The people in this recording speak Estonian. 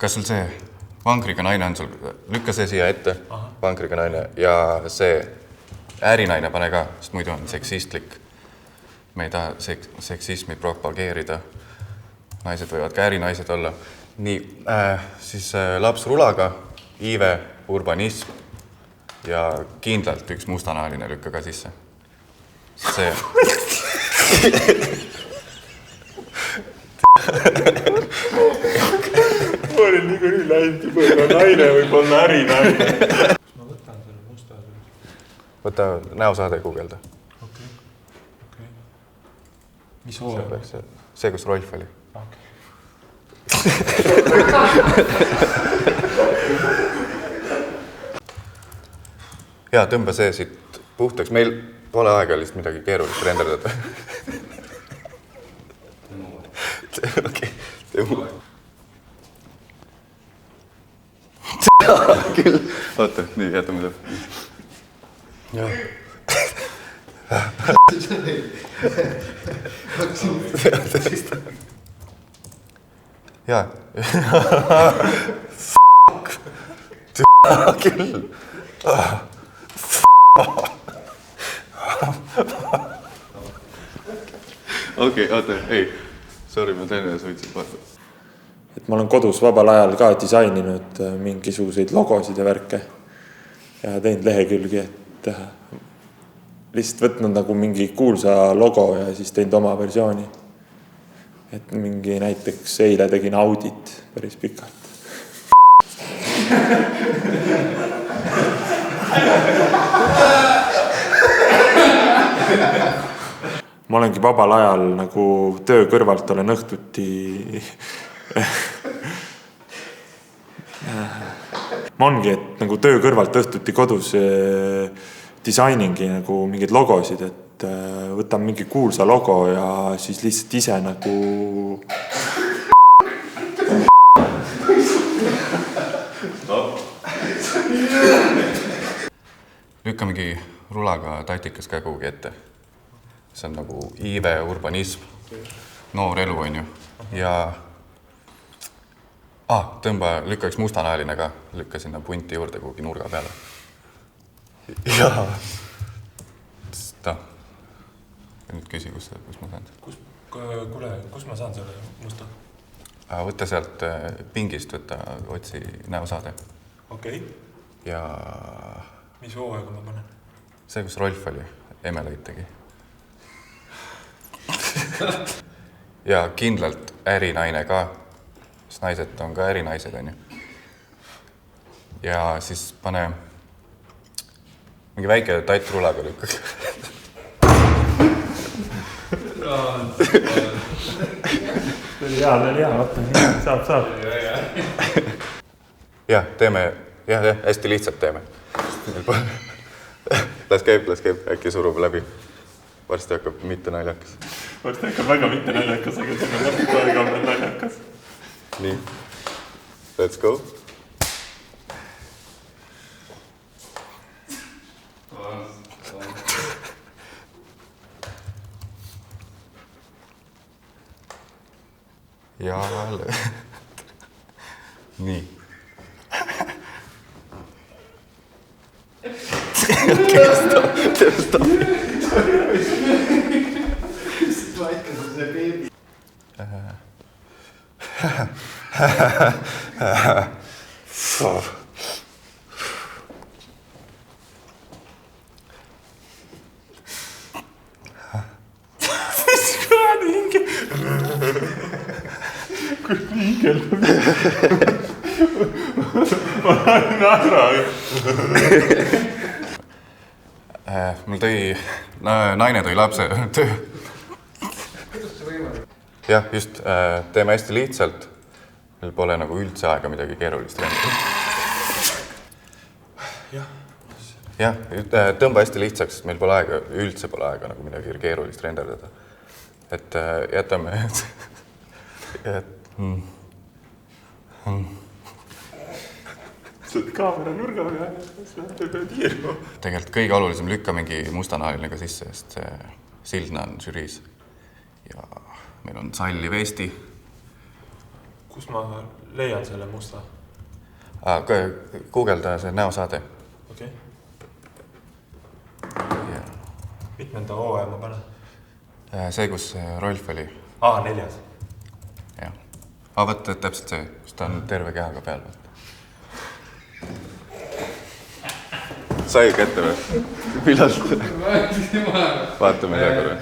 Kas sul see vankriga naine on sul? Lükka see siia ette, vankriga naine, ja see äärinaine pane ka, sest muidu on seksistlik. Me ei taha seksismi propageerida. Naised võivad ka äärinaised olla. Nii, siis laps rulaga, iive, urbanism ja kindlalt üks mustanahaline lükka ka sisse. See... Ma olen nii läinud juba, ega naine võib olla ärinaine. Ma võtan selle musta. Võta näosaade guugelda. Okei. Mis hooaja? See, kus Rolf oli. Ja tõmba see siit puhtaks. Meil pole aega lihtsalt midagi keerulist renderdada. Okei, tõmba. Küll. Oota, nii, jätame lõpp. Jah. Jaa. Küll. Okei, oota, ei. Sorry, ma teine suitsin vaata. Et ma olen kodus vabal ajal ka disaininud mingisuguseid logosid ja värke ja teinud lehekülgi, et lihtsalt võtnud nagu mingi kuulsa logo ja siis teinud oma versiooni. Et mingi näiteks eile tegin audit päris pikalt. Ma olengi vabal ajal nagu töö kõrvalt olen õhtuti ma ongi, et nagu töö kõrvalt õhtuti kodus disainingi nagu mingeid logosid, et võtan mingi kuulsa logo ja siis lihtsalt ise nagu Lükka mingi rulaga tatikas ka kuhugi ette. See on nagu iive, urbanism, noor elu on ju. Ja lükka üks mustanahaline ka, lükka sinna punti juurde kuhugi nurga peale. Jaa. Ja nüüd küsi, kus ma saan? Kuule, kus ma saan selle musta? Võtta sealt pingist, otsi näosaade. Okei. Ja... Mis hooaega ma panen? See, kus Rolf oli, Emelõid tegi. Ja kindlalt ärinaine ka. Sest naised on ka ärinaised, on ju. Ja siis pane mingi väike tatt rulaga lükkaks. See oli hea, vaata, saab. Jah, teeme, hästi lihtsalt teeme. Las käib, äkki surub läbi. Varsti hakkab mitte naljakas. Varsti hakkab väga mitte naljakas, aga teeme natuke aega on naljakas. Nii, let's go. Ja nii. Stop. Mul tõi, naine tõi lapse töö. Jah, just, teeme hästi lihtsalt. Meil pole nagu üldse aega midagi keerulist renderdada. Jah, tõmba hästi lihtsaks, meil pole aega, üldse pole aega nagu midagi keerulist renderdada. Et jätame... See kaamera nurga peal, ei pea tiirma. Tegelikult kõige olulisem lükka mingi mustanahaline ka sisse, sest see Sildna on žüriis. Ja meil on salliv Eesti. kus ma leian selle musta? Guugelda see näosaade. Okei. Mitmenda hooaja ma panen? See, kus Rolf oli. 4. Jah. Vaata, täpselt see, kus ta on terve kehaga peal. Sai kätte või? Millal? Vaatame üle korra.